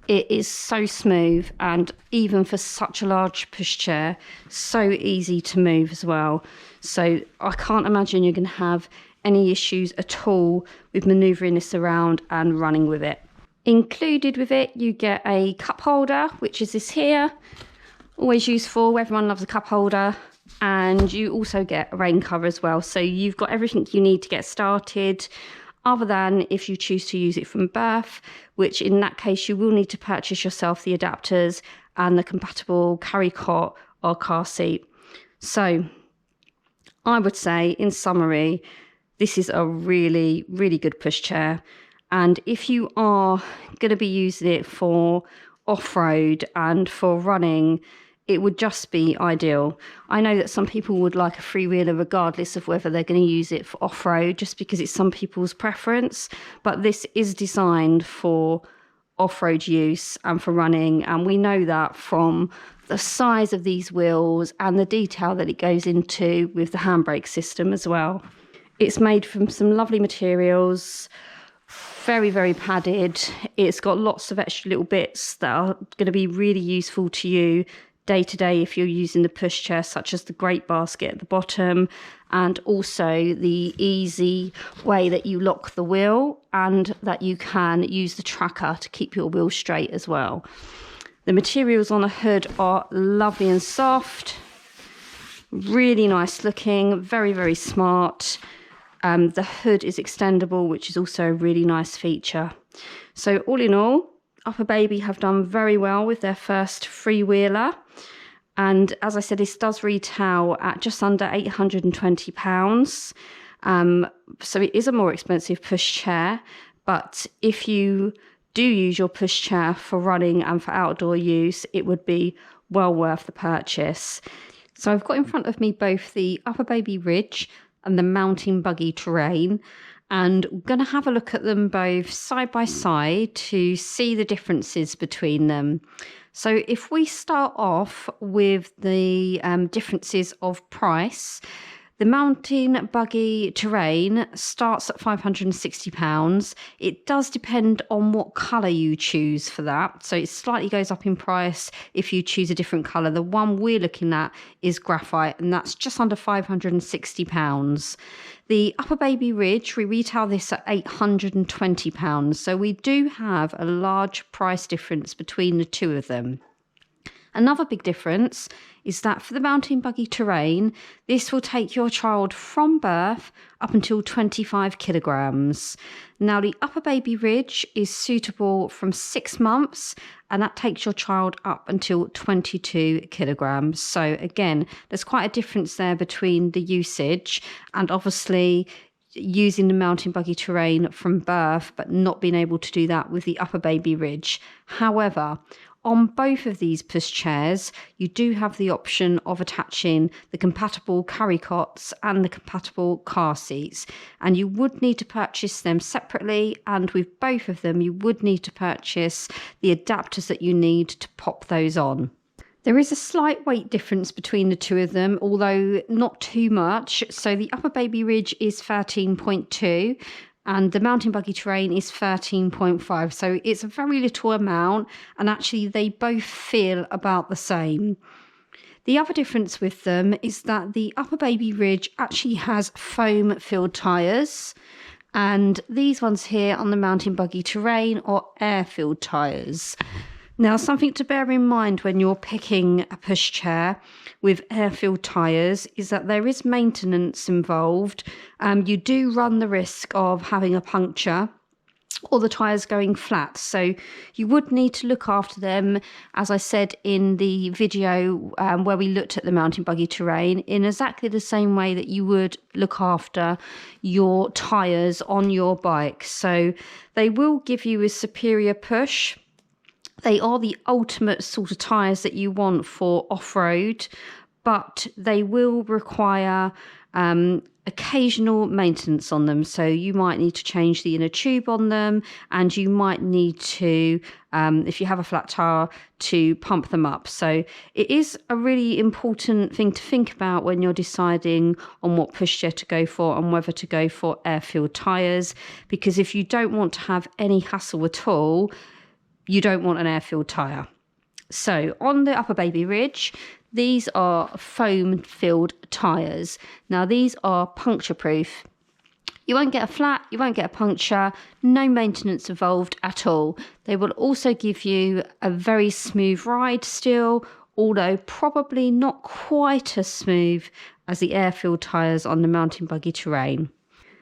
It is so smooth, and even for such a large pushchair, so easy to move as well. So I can't imagine you're going to have any issues at all with manoeuvring this around and running with it. Included with it, you get a cup holder, which is this here. Always useful, everyone loves a cup holder. And you also get a rain cover as well. So you've got everything you need to get started, other than if you choose to use it from birth, which in that case you will need to purchase yourself the adapters and the compatible carry cot or car seat. So I would say, in summary, this is a really, really good pushchair. And if you are going to be using it for off-road and for running, it would just be ideal. I know that some people would like a freewheeler regardless of whether they're going to use it for off-road, just because it's some people's preference. But this is designed for off-road use and for running. And we know that from the size of these wheels and the detail that it goes into with the handbrake system as well. It's made from some lovely materials, very, very padded. It's got lots of extra little bits that are going to be really useful to you day to day if you're using the pushchair, such as the grate basket at the bottom, and also the easy way that you lock the wheel and that you can use the tracker to keep your wheel straight as well. The materials on the hood are lovely and soft, really nice looking, very, very smart. The hood is extendable, which is also a really nice feature. So all in all, UPPAbaby have done very well with their first freewheeler. And as I said, this does retail at just under £820. So it is a more expensive pushchair. But if you do use your pushchair for running and for outdoor use, it would be well worth the purchase. So I've got in front of me both the UPPAbaby Ridge and the Mountain Buggy Terrain, and we're going to have a look at them both side by side to see the differences between them. So if we start off with the differences of price, the Mountain Buggy Terrain starts at £560. It does depend on what colour you choose for that. So it slightly goes up in price if you choose a different colour. The one we're looking at is graphite, and that's just under £560. The UPPAbaby Ridge, we retail this at £820. So we do have a large price difference between the two of them. Another big difference is that for the Mountain Buggy Terrain, this will take your child from birth up until 25 kilograms. Now, the UPPAbaby Ridge is suitable from 6 months, and that takes your child up until 22 kilograms. So again, there's quite a difference there between the usage, and obviously using the Mountain Buggy Terrain from birth, but not being able to do that with the UPPAbaby Ridge. However, on both of these pushchairs, you do have the option of attaching the compatible carry cots and the compatible car seats. And you would need to purchase them separately, and with both of them, you would need to purchase the adapters that you need to pop those on. There is a slight weight difference between the two of them, although not too much. So the UPPAbaby Ridge is 13.2. and the Mountain Buggy Terrain is 13.5. So it's a very little amount, and actually they both feel about the same. The other difference with them is that the UPPAbaby Ridge actually has foam-filled tyres, and these ones here on the Mountain Buggy Terrain are air-filled tyres. Now, something to bear in mind when you're picking a pushchair with air-filled tyres is that there is maintenance involved. You do run the risk of having a puncture or the tyres going flat. So you would need to look after them, as I said in the video where we looked at the Mountain Buggy Terrain, in exactly the same way that you would look after your tyres on your bike. So they will give you a superior push. They are the ultimate sort of tyres that you want for off-road, but they will require occasional maintenance on them. So you might need to change the inner tube on them, and you might need to, if you have a flat tyre, to pump them up. So it is a really important thing to think about when you're deciding on what pushchair to go for and whether to go for air-filled tyres, because if you don't want to have any hassle at all, you don't want an air-filled tyre. So on the UPPAbaby Ridge, these are foam-filled tyres. Now these are puncture-proof. You won't get a flat, you won't get a puncture, no maintenance involved at all. They will also give you a very smooth ride still, although probably not quite as smooth as the air-filled tyres on the mountain buggy terrain.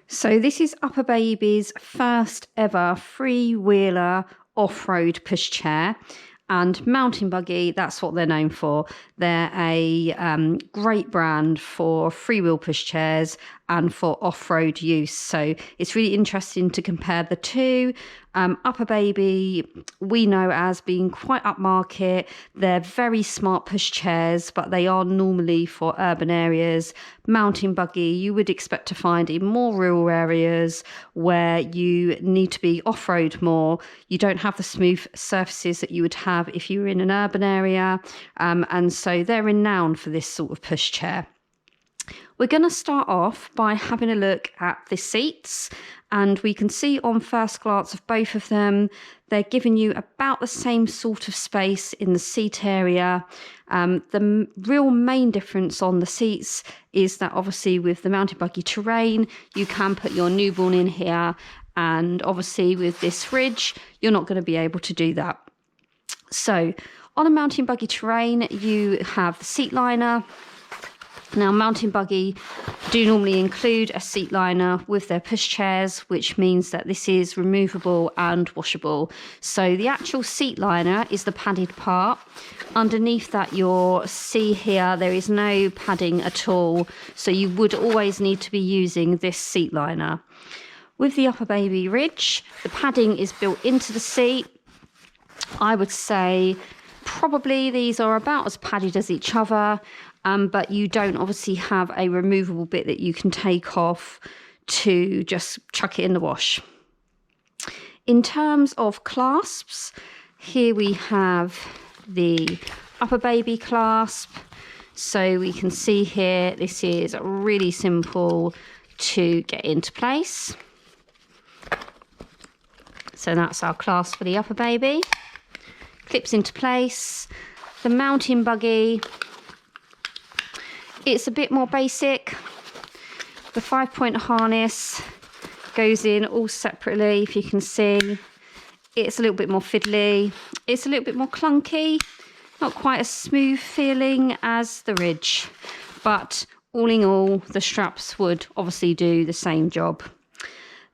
So this is UPPAbaby's first ever freewheeler off-road pushchair. And Mountain Buggy, that's what they're known for. They're a great brand for freewheel pushchairs and for off-road use. So it's really interesting to compare the two. UPPAbaby, we know as being quite upmarket. They're very smart pushchairs, but they are normally for urban areas. Mountain Buggy, you would expect to find in more rural areas where you need to be off-road more. You don't have the smooth surfaces that you would have if you were in an urban area. And so they're renowned for this sort of pushchair. We're going to start off by having a look at the seats, and we can see on first glance of both of them, they're giving you about the same sort of space in the seat area. The real main difference on the seats is that obviously with the mountain buggy terrain, you can put your newborn in here, and obviously with this ridge, you're not going to be able to do that. So on a mountain buggy terrain, you have the seat liner. Now, Mountain Buggy do normally include a seat liner with their pushchairs, which means that this is removable and washable. So the actual seat liner is the padded part. Underneath that, you'll see here, there is no padding at all. So you would always need to be using this seat liner. With the UPPAbaby Ridge, the padding is built into the seat. I would say probably these are about as padded as each other. But you don't obviously have a removable bit that you can take off to just chuck it in the wash. In terms of clasps, here we have the UPPAbaby clasp. So we can see here, this is really simple to get into place. So that's our clasp for the UPPAbaby. Clips into place. The Mountain Buggy, it's a bit more basic. The 5-point harness goes in all separately, if you can see. It's a little bit more fiddly. It's a little bit more clunky. Not quite as smooth feeling as the Ridge. But all in all, the straps would obviously do the same job.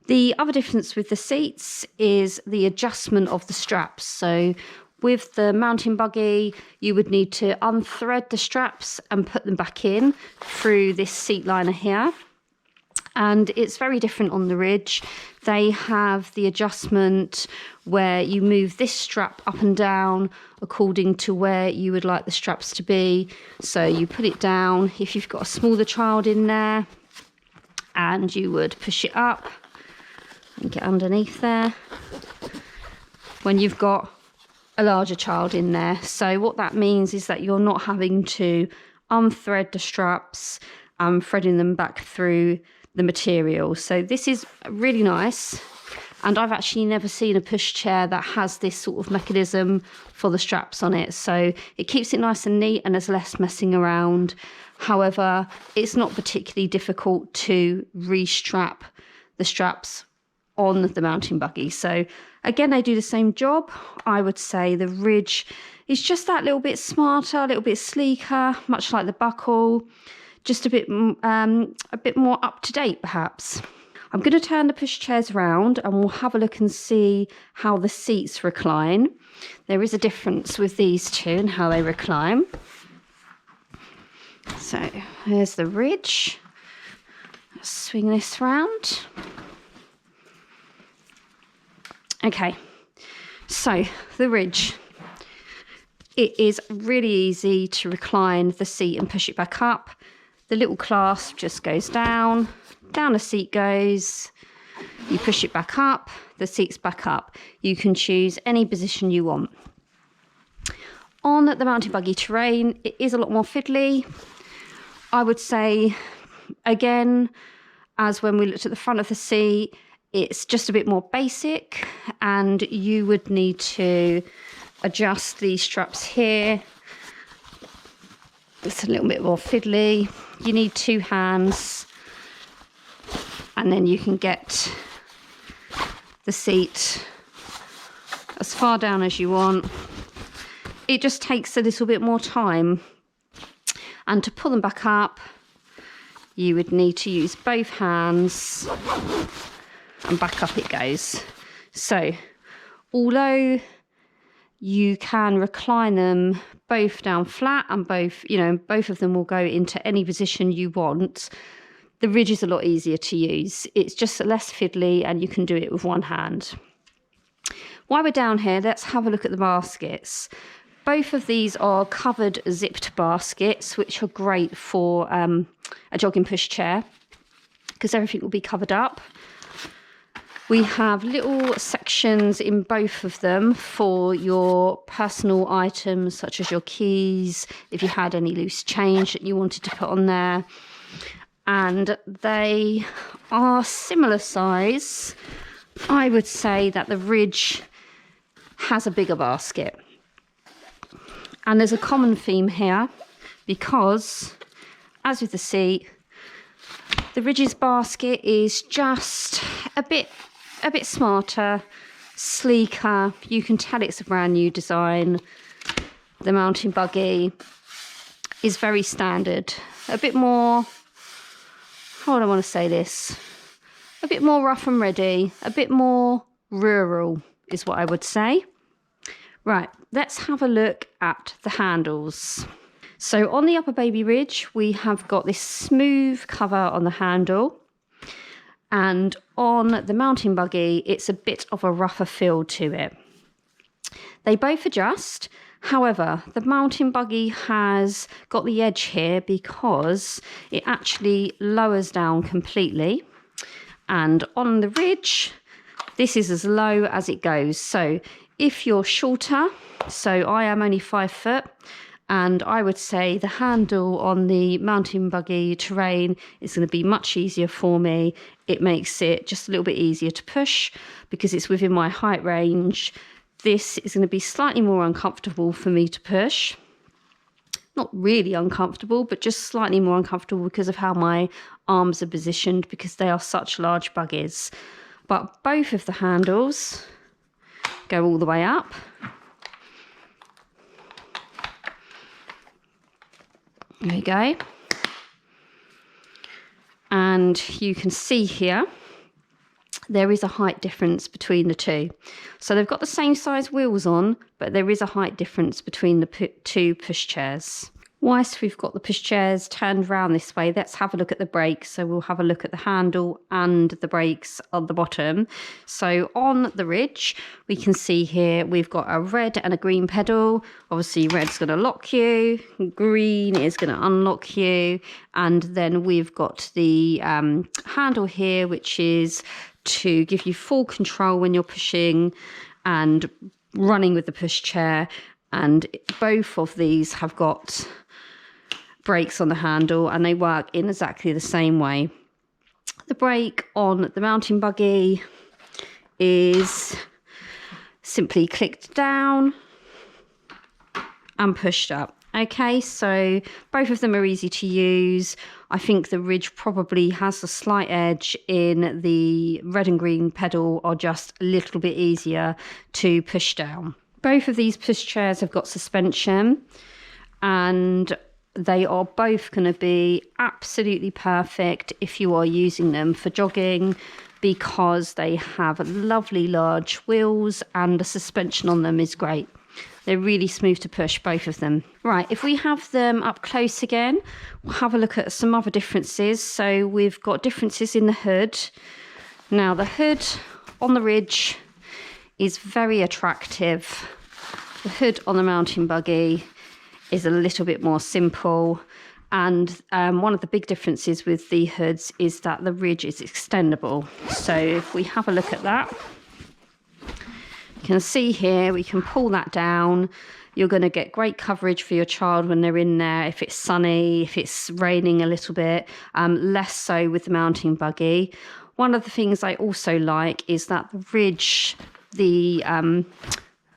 The other difference with the seats is the adjustment of the straps. So with the Mountain Buggy, you would need to unthread the straps and put them back in through this seat liner here. And it's very different on the Ridge. They have the adjustment where you move this strap up and down according to where you would like the straps to be. So you put it down if you've got a smaller child in there, and you would push it up and get underneath there when you've got a larger child in there. So what that means is that you're not having to unthread the straps and threading them back through the material. So this is really nice, and I've actually never seen a pushchair that has this sort of mechanism for the straps on it. So it keeps it nice and neat and there's less messing around. However, it's not particularly difficult to restrap the straps on the Mountain Buggy. So again, they do the same job. I would say the Ridge is just that little bit smarter, a little bit sleeker, much like the Buckle, just a bit more up to date perhaps. I'm going to turn the pushchairs around and we'll have a look and see how the seats recline. There is a difference with these two and how they recline. So here's the Ridge. Let's swing this round. Okay, so the Ridge. It is really easy to recline the seat and push it back up. The little clasp just goes down the seat goes. You push it back up, the seat's back up. You can choose any position you want. On the Mountain Buggy terrain, it is a lot more fiddly. I would say, again, as when we looked at the front of the seat, it's just a bit more basic, and you would need to adjust these straps here. It's a little bit more fiddly. You need two hands and then you can get the seat as far down as you want. It just takes a little bit more time. And to pull them back up, you would need to use both hands, and back up it goes. So although you can recline them both down flat and both of them will go into any position you want, the ridge is a lot easier to use. It's just less fiddly and you can do it with one hand. While we're down here, let's have a look at the baskets. Both of these are covered zipped baskets, which are great for a jogging pushchair because everything will be covered up. We have little sections in both of them for your personal items, such as your keys, if you had any loose change that you wanted to put on there. And they are similar size. I would say that the ridge has a bigger basket. And there's a common theme here because, as with the seat, the ridge's basket is just a bit smarter, sleeker. You can tell it's a brand new design. The mountain buggy is very standard. A bit more, how would I want to say this? A bit more rough and ready, a bit more rural is what I would say. Right, let's have a look at the handles. So on the UPPAbaby ridge, we have got this smooth cover on the handle. And on the mountain buggy, it's a bit of a rougher feel to it. They both adjust. However, the mountain buggy has got the edge here because it actually lowers down completely. And on the ridge, this is as low as it goes. So if you're shorter, so I am only 5 foot, and I would say the handle on the mountain buggy terrain is going to be much easier for me. It makes it just a little bit easier to push because it's within my height range. This is going to be slightly more uncomfortable for me to push. Not really uncomfortable, but just slightly more uncomfortable because of how my arms are positioned because they are such large buggies. But both of the handles go all the way up. There you go. And you can see here, there is a height difference between the two. So they've got the same size wheels on, but there is a height difference between the two pushchairs. Whilst we've got the pushchairs turned around this way, let's have a look at the brakes. So we'll have a look at the handle and the brakes on the bottom. So on the ridge, we can see here we've got a red and a green pedal. Obviously red's going to lock you, green is going to unlock you, and then we've got the handle here, which is to give you full control when you're pushing and running with the pushchair. And both of these have got brakes on the handle and they work in exactly the same way. The brake on the mountain buggy is simply clicked down and pushed up. Okay, so both of them are easy to use. I think the ridge probably has a slight edge in the red and green pedal are just a little bit easier to push down. Both of these pushchairs have got suspension and they are both going to be absolutely perfect if you are using them for jogging because they have lovely large wheels and the suspension on them is great. They're really smooth to push, both of them. Right, if we have them up close again, we'll have a look at some other differences. So we've got differences in the hood. Now the hood on the ridge is very attractive. The hood on the mountain buggy is a little bit more simple. And one of the big differences with the hoods is that the ridge is extendable. So if we have a look at that, you can see here, we can pull that down. You're going to get great coverage for your child when they're in there. If it's sunny, if it's raining a little bit, less so with the mountain buggy. One of the things I also like is that the ridge, the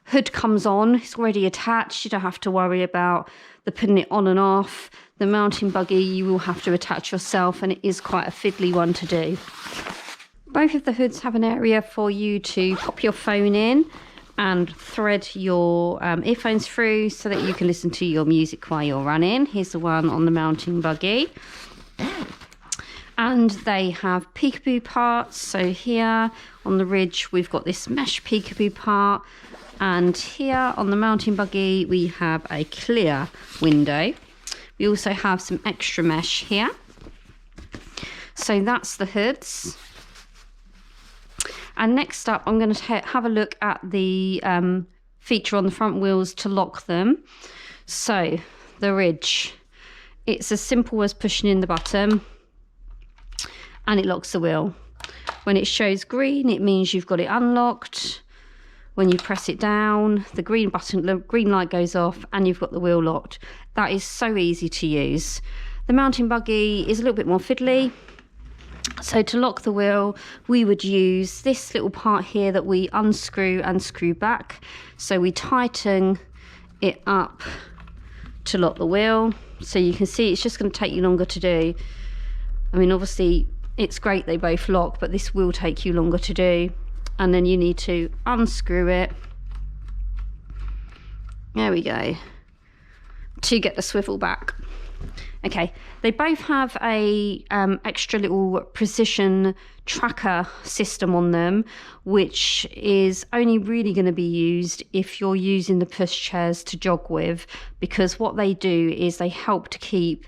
hood comes on, it's already attached. You don't have to worry about the putting it on and off. The mountain buggy you will have to attach yourself, and it is quite a fiddly one to do. Both of the hoods have an area for you to pop your phone in and thread your earphones through so that you can listen to your music while you're running. Here's the one on the mountain buggy. And they have peekaboo parts. So here on the Ridge, we've got this mesh peekaboo part. And here on the mountain buggy, we have a clear window. We also have some extra mesh here. So that's the hoods. And next up, I'm going to have a look at the feature on the front wheels to lock them. So the Ridge, it's as simple as pushing in the button and it locks the wheel. When it shows green, it means you've got it unlocked. When you press it down, the green light goes off and you've got the wheel locked. That is so easy to use. The mountain buggy is a little bit more fiddly. So to lock the wheel, we would use this little part here that we unscrew and screw back. So we tighten it up to lock the wheel. So you can see it's just going to take you longer to do. I mean, obviously it's great they both lock, but this will take you longer to do. And then you need to unscrew it. There we go. To get the swivel back. Okay, they both have a extra little precision tracker system on them, which is only really going to be used if you're using the Pushchairs to jog with, because what they do is they help to keep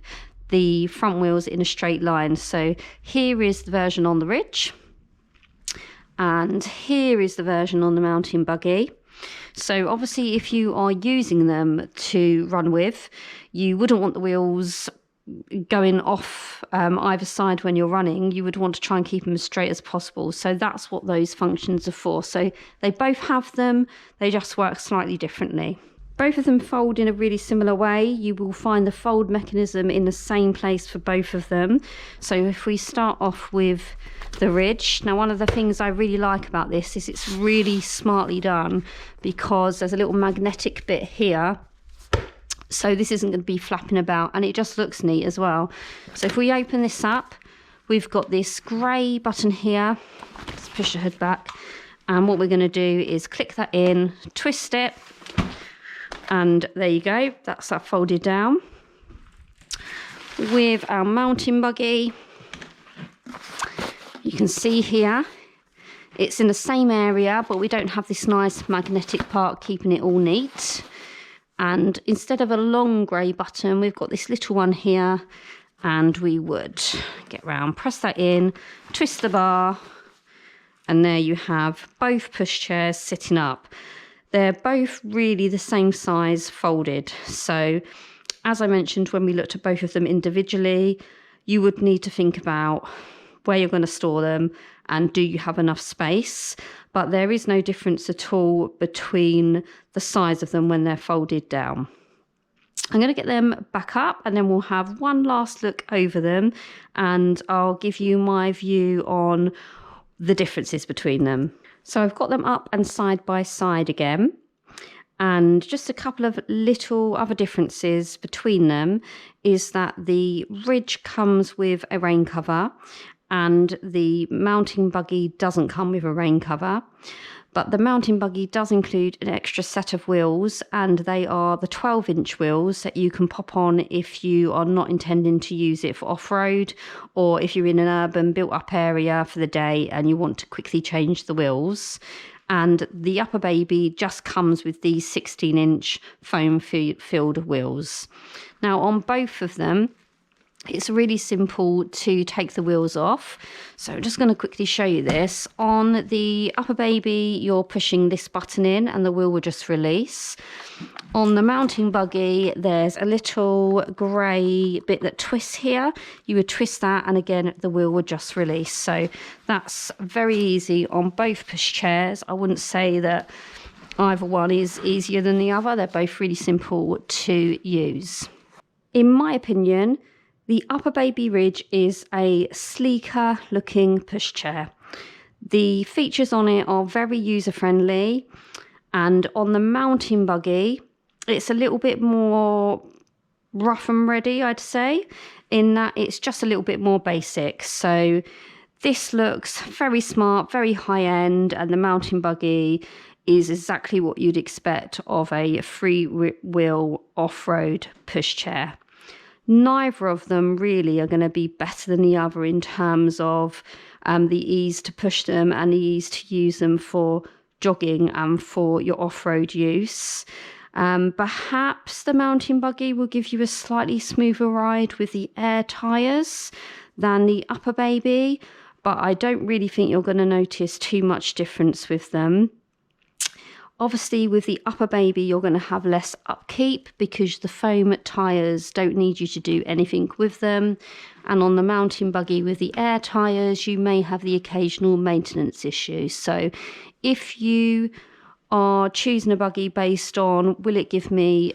the front wheels in a straight line. So here is the version on the Ridge, and here is the version on the mountain buggy. So obviously if you are using them to run with, you wouldn't want the wheels going off either side when you're running. You would want to try and keep them as straight as possible. So that's what those functions are for. So they both have them, they just work slightly differently. Both of them fold in a really similar way. You will find the fold mechanism in the same place for both of them. So if we start off with the Ridge, now one of the things I really like about this is it's really smartly done, because there's a little magnetic bit here. So this isn't going to be flapping about, and it just looks neat as well. So if we open this up, we've got this grey button here. Let's push the hood back. And what we're going to do is click that in, twist it, and there you go. That's that folded down. With our mountain buggy, you can see here, it's in the same area, but we don't have this nice magnetic part keeping it all neat. And instead of a long grey button, we've got this little one here, and we would get round, press that in, twist the bar, and there you have both pushchairs sitting up. They're both really the same size folded. So as I mentioned, when we looked at both of them individually, you would need to think about where you're going to store them and do you have enough space. But there is no difference at all between the size of them when they're folded down. I'm going to get them back up and then we'll have one last look over them, and I'll give you my view on the differences between them. So I've got them up and side by side again, and just a couple of little other differences between them is that the Ridge comes with a rain cover and the mountain buggy doesn't come with a rain cover. But the mountain buggy does include an extra set of wheels, and they are the 12-inch wheels that you can pop on if you are not intending to use it for off-road, or if you're in an urban built-up area for the day and you want to quickly change the wheels. And the UPPAbaby just comes with these 16-inch foam-filled wheels. Now on both of them, it's really simple to take the wheels off. So I'm just going to quickly show you this. On the UPPAbaby, you're pushing this button in and the wheel will just release. On the mountain buggy, there's a little grey bit that twists here. You would twist that and again, the wheel would just release. So that's very easy on both pushchairs. I wouldn't say that either one is easier than the other. They're both really simple to use. In my opinion, the UPPAbaby Ridge is a sleeker looking pushchair. The features on it are very user friendly, And on the mountain buggy, it's a little bit more rough and ready, I'd say, in that it's just a little bit more basic. So this looks very smart, very high end, and the mountain buggy is exactly what you'd expect of a free-wheel off-road pushchair. Neither of them really are going to be better than the other in terms of the ease to push them and the ease to use them for jogging and for your off-road use. Perhaps the mountain buggy will give you a slightly smoother ride with the air tyres than the UPPAbaby, but I don't really think you're going to notice too much difference with them. Obviously, with the UPPAbaby, you're going to have less upkeep because the foam tyres don't need you to do anything with them. And on the mountain buggy with the air tyres, you may have the occasional maintenance issue. So if you are choosing a buggy based on will it give me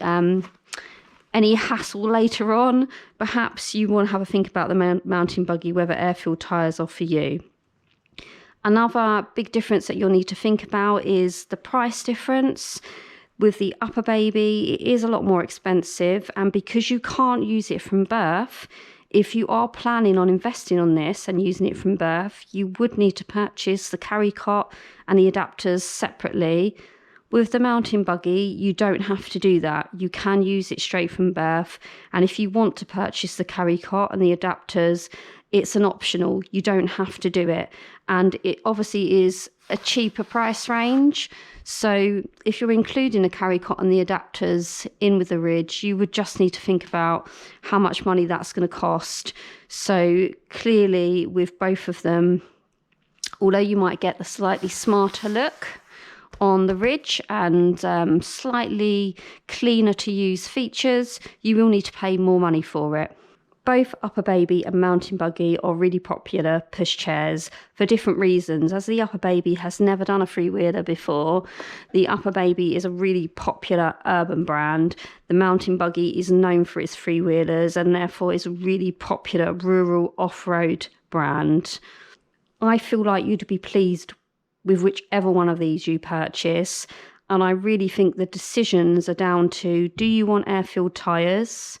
any hassle later on, perhaps you want to have a think about the mountain buggy, whether air-filled tyres are for you. Another big difference that you'll need to think about is the price difference. With the UPPAbaby, it is a lot more expensive, and because you can't use it from birth, if you are planning on investing on this and using it from birth, you would need to purchase the carry cot and the adapters separately. With the mountain buggy, you don't have to do that. You can use it straight from birth, and if you want to purchase the carry cot and the adapters, it's an optional. You don't have to do it. And it obviously is a cheaper price range. So if you're including the carry cot and the adapters in with the Ridge, you would just need to think about how much money that's going to cost. So clearly with both of them, although you might get the slightly smarter look on the Ridge and slightly cleaner to use features, you will need to pay more money for it. Both UPPAbaby and mountain buggy are really popular pushchairs for different reasons. As the UPPAbaby has never done a freewheeler before, the UPPAbaby is a really popular urban brand. The mountain buggy is known for its freewheelers and therefore is a really popular rural off-road brand. I feel like you'd be pleased with whichever one of these you purchase, and I really think the decisions are down to, do you want air-filled tyres?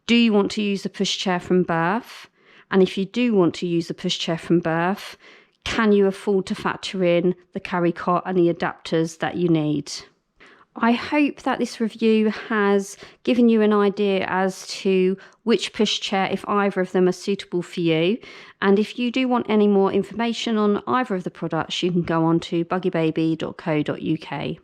Do you want to use the pushchair from birth? And if you do want to use the pushchair from birth, can you afford to factor in the carry cot and the adapters that you need? I hope that this review has given you an idea as to which pushchair, if either of them, are suitable for you. And if you do want any more information on either of the products, you can go on to buggybaby.co.uk.